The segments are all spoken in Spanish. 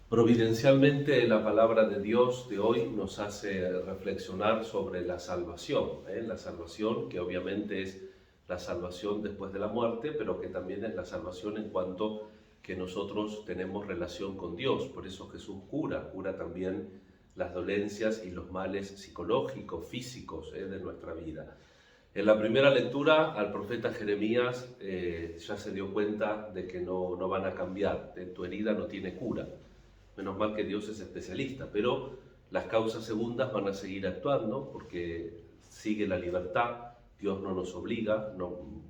Providencialmente, la palabra de Dios de hoy nos hace reflexionar sobre la salvación, La salvación que obviamente es la salvación después de la muerte, pero que también es la salvación en cuanto que nosotros tenemos relación con Dios. Por eso Jesús cura también las dolencias y los males psicológicos, físicos, de nuestra vida. En la primera lectura al profeta Jeremías ya se dio cuenta de que no van a cambiar, tu herida no tiene cura. Menos mal que Dios es especialista, pero las causas segundas van a seguir actuando porque sigue la libertad. Dios no nos obliga,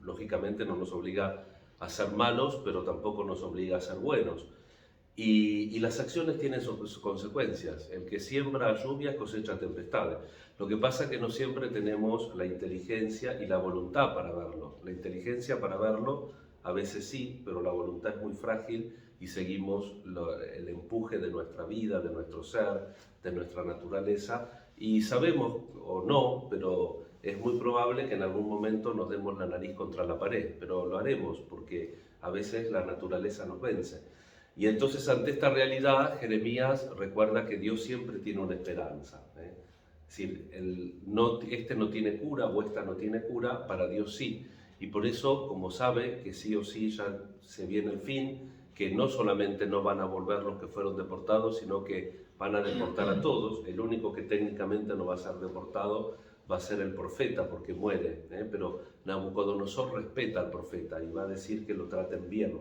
lógicamente no nos obliga a ser malos, pero tampoco nos obliga a ser buenos. Y las acciones tienen sus consecuencias. El que siembra lluvia cosecha tempestades. Lo que pasa es que no siempre tenemos la inteligencia y la voluntad para verlo. La inteligencia para verlo a veces sí, pero la voluntad es muy frágil y seguimos el empuje de nuestra vida, de nuestro ser, de nuestra naturaleza, y sabemos o no, pero es muy probable que en algún momento nos demos la nariz contra la pared, pero lo haremos porque a veces la naturaleza nos vence. Y entonces ante esta realidad, Jeremías recuerda que Dios siempre tiene una esperanza. Es decir, este no tiene cura o esta no tiene cura, para Dios sí. Y por eso, como sabe que sí o sí ya se viene el fin, que no solamente no van a volver los que fueron deportados, sino que van a deportar a todos. El único que técnicamente no va a ser deportado va a ser el profeta, porque muere. Pero Nabucodonosor respeta al profeta y va a decir que lo traten bien.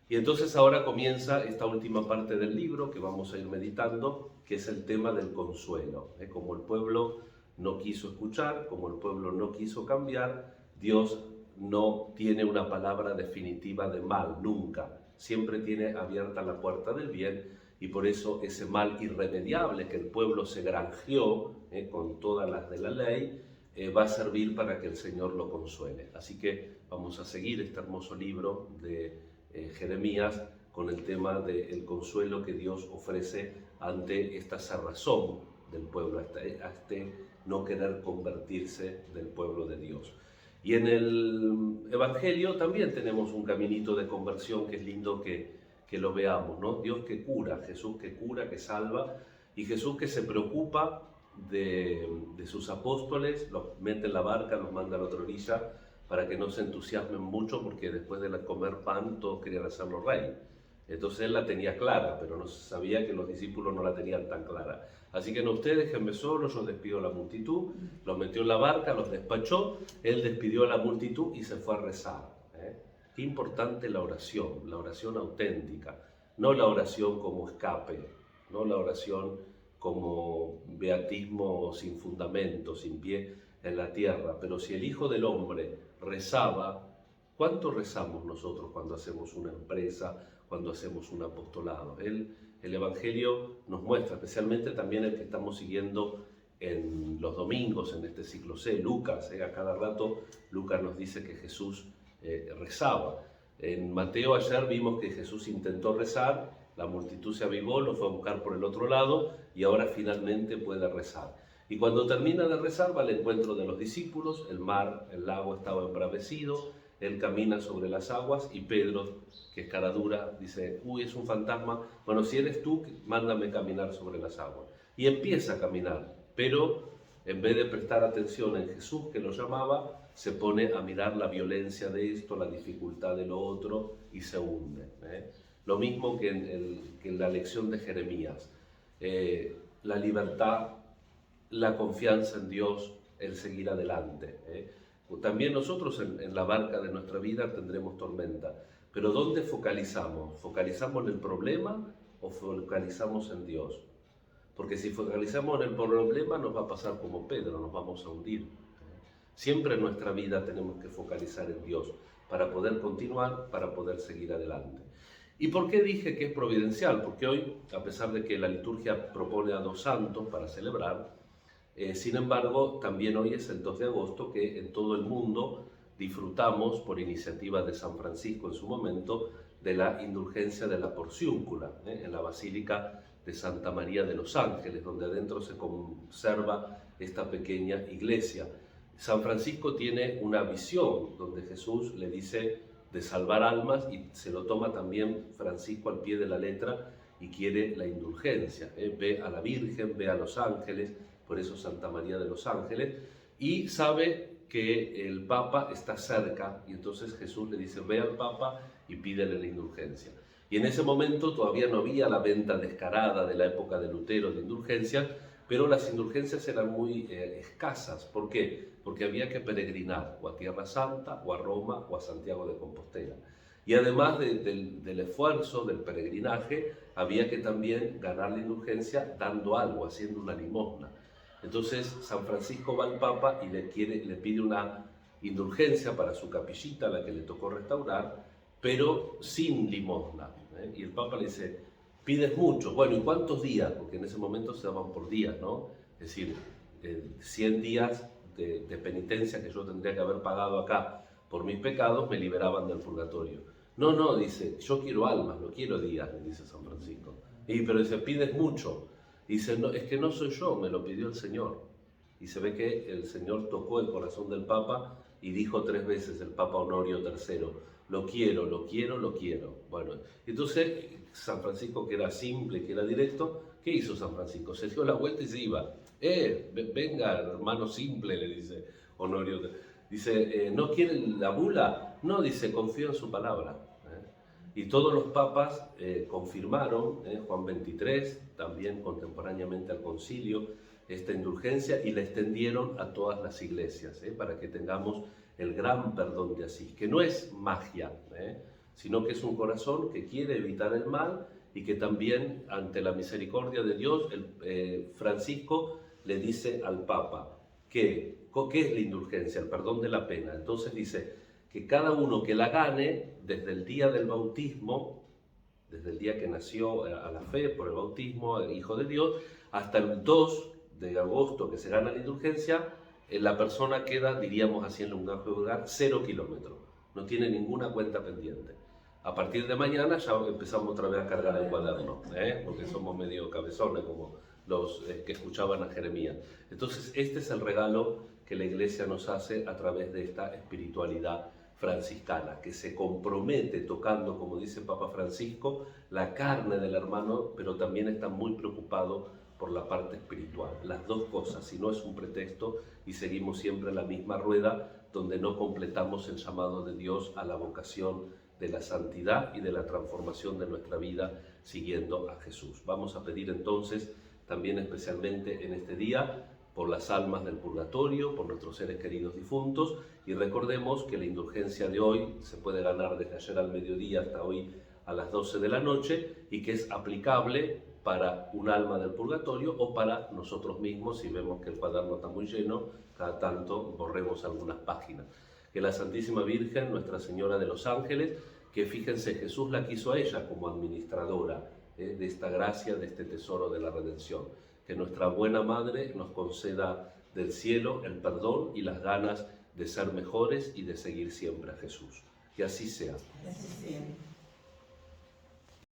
Y entonces ahora comienza esta última parte del libro que vamos a ir meditando, que es el tema del consuelo. Como el pueblo no quiso escuchar, como el pueblo no quiso cambiar, Dios no tiene una palabra definitiva de mal, nunca. Siempre tiene abierta la puerta del bien, y por eso ese mal irremediable que el pueblo se granjeó con todas las de la ley, va a servir para que el Señor lo consuele. Así que vamos a seguir este hermoso libro de Jeremías con el tema del consuelo que Dios ofrece ante esta cerrazón del pueblo, hasta no querer convertirse del pueblo de Dios. Y en el Evangelio también tenemos un caminito de conversión que es lindo que lo veamos, ¿no? Dios que cura, Jesús que cura, que salva, y Jesús que se preocupa de sus apóstoles, los mete en la barca, los manda a la otra orilla, para que no se entusiasmen mucho, porque después de comer pan todos querían hacerlo rey. Entonces él la tenía clara, pero no sabía que los discípulos no la tenían tan clara. Así que no, ustedes déjenme solo, yo despido a la multitud, los metió en la barca, los despachó, él despidió a la multitud y se fue a rezar. Qué importante la oración auténtica, no la oración como escape, no la oración como beatismo sin fundamento, sin pie en la tierra. Pero si el Hijo del Hombre rezaba, ¿cuánto rezamos nosotros cuando hacemos una empresa, cuando hacemos un apostolado? El Evangelio nos muestra, especialmente también el que estamos siguiendo en los domingos, en este ciclo C, Lucas. A cada rato Lucas nos dice que Jesús rezaba. En Mateo ayer vimos que Jesús intentó rezar, la multitud se avivó, lo fue a buscar por el otro lado y ahora finalmente puede rezar. Y cuando termina de rezar va al encuentro de los discípulos, el lago estaba embravecido, él camina sobre las aguas y Pedro, que es cara dura, dice: uy, es un fantasma, bueno, si eres tú, mándame caminar sobre las aguas. Y empieza a caminar, pero en vez de prestar atención en Jesús que lo llamaba, se pone a mirar la violencia de esto, la dificultad de lo otro y se hunde. Lo mismo que en la lección de Jeremías. La libertad, la confianza en Dios, el seguir adelante. También nosotros en la barca de nuestra vida tendremos tormenta, pero ¿dónde focalizamos? ¿Focalizamos en el problema o focalizamos en Dios? Porque si focalizamos en el problema nos va a pasar como Pedro, nos vamos a hundir. Siempre en nuestra vida tenemos que focalizar en Dios para poder continuar, para poder seguir adelante. ¿Y por qué dije que es providencial? Porque hoy, a pesar de que la liturgia propone a 2 santos para celebrar, sin embargo, también hoy es el 2 de agosto, que en todo el mundo disfrutamos, por iniciativa de San Francisco en su momento, de la indulgencia de la Porciúncula, en la Basílica de Santa María de los Ángeles, donde adentro se conserva esta pequeña iglesia. San Francisco tiene una visión donde Jesús le dice de salvar almas, y se lo toma también Francisco al pie de la letra y quiere la indulgencia. Ve a la Virgen, ve a los ángeles, por eso Santa María de los Ángeles, y sabe que el Papa está cerca, y entonces Jesús le dice, ve al Papa y pídele la indulgencia. Y en ese momento todavía no había la venta descarada de la época de Lutero de indulgencias, pero las indulgencias eran muy escasas. ¿Por qué? Porque había que peregrinar o a Tierra Santa, o a Roma, o a Santiago de Compostela. Y además del esfuerzo, del peregrinaje, había que también ganar la indulgencia dando algo, haciendo una limosna. Entonces San Francisco va al Papa y le pide una indulgencia para su capillita, la que le tocó restaurar, pero sin limosna. Y el Papa le dice, pides mucho. Bueno, ¿y cuántos días? Porque en ese momento se daban por días, ¿no? Es decir, 100 días de penitencia que yo tendría que haber pagado acá por mis pecados, me liberaban del purgatorio. No, no, dice, yo quiero almas, no quiero días, le dice San Francisco. Pero dice, pides mucho. Dice, no, es que no soy yo, me lo pidió el Señor. Y se ve que el Señor tocó el corazón del Papa y dijo 3 veces el Papa Honorio III, lo quiero, lo quiero, lo quiero. Bueno, entonces San Francisco, que era simple, que era directo, ¿qué hizo San Francisco? Se dio la vuelta y se iba. Venga, hermano simple, le dice Honorio. Dice, ¿no quiere la bula? No, dice, confío en su palabra. Y todos los papas confirmaron, Juan XXIII, también contemporáneamente al concilio, esta indulgencia y la extendieron a todas las iglesias, para que tengamos el gran perdón de Asís, que no es magia, sino que es un corazón que quiere evitar el mal y que también, ante la misericordia de Dios, Francisco le dice al Papa que, ¿qué es la indulgencia? El perdón de la pena. Entonces dice que cada uno que la gane, desde el día del bautismo, desde el día que nació a la fe por el bautismo, hijo de Dios, hasta el 2 de agosto que se gana la indulgencia, la persona queda, diríamos así en el lenguaje vulgar, 0 kilómetros. No tiene ninguna cuenta pendiente. A partir de mañana ya empezamos otra vez a cargar el cuaderno, porque somos medio cabezones como los que escuchaban a Jeremías. Entonces este es el regalo que la Iglesia nos hace a través de esta espiritualidad franciscana, que se compromete tocando, como dice Papa Francisco, la carne del hermano, pero también está muy preocupado por la parte espiritual. Las dos cosas, si no es un pretexto y seguimos siempre en la misma rueda donde no completamos el llamado de Dios a la vocación de la santidad y de la transformación de nuestra vida siguiendo a Jesús. Vamos a pedir entonces también especialmente en este día por las almas del purgatorio, por nuestros seres queridos difuntos, y recordemos que la indulgencia de hoy se puede ganar desde ayer al mediodía hasta hoy a las 12 de la noche y que es aplicable para un alma del purgatorio o para nosotros mismos. Si vemos que el cuaderno está muy lleno, cada tanto borremos algunas páginas. Que la Santísima Virgen, Nuestra Señora de los Ángeles, que fíjense, Jesús la quiso a ella como administradora de esta gracia, de este tesoro de la redención. Que nuestra buena Madre nos conceda del cielo el perdón y las ganas de ser mejores y de seguir siempre a Jesús. Que así sea. Así sea.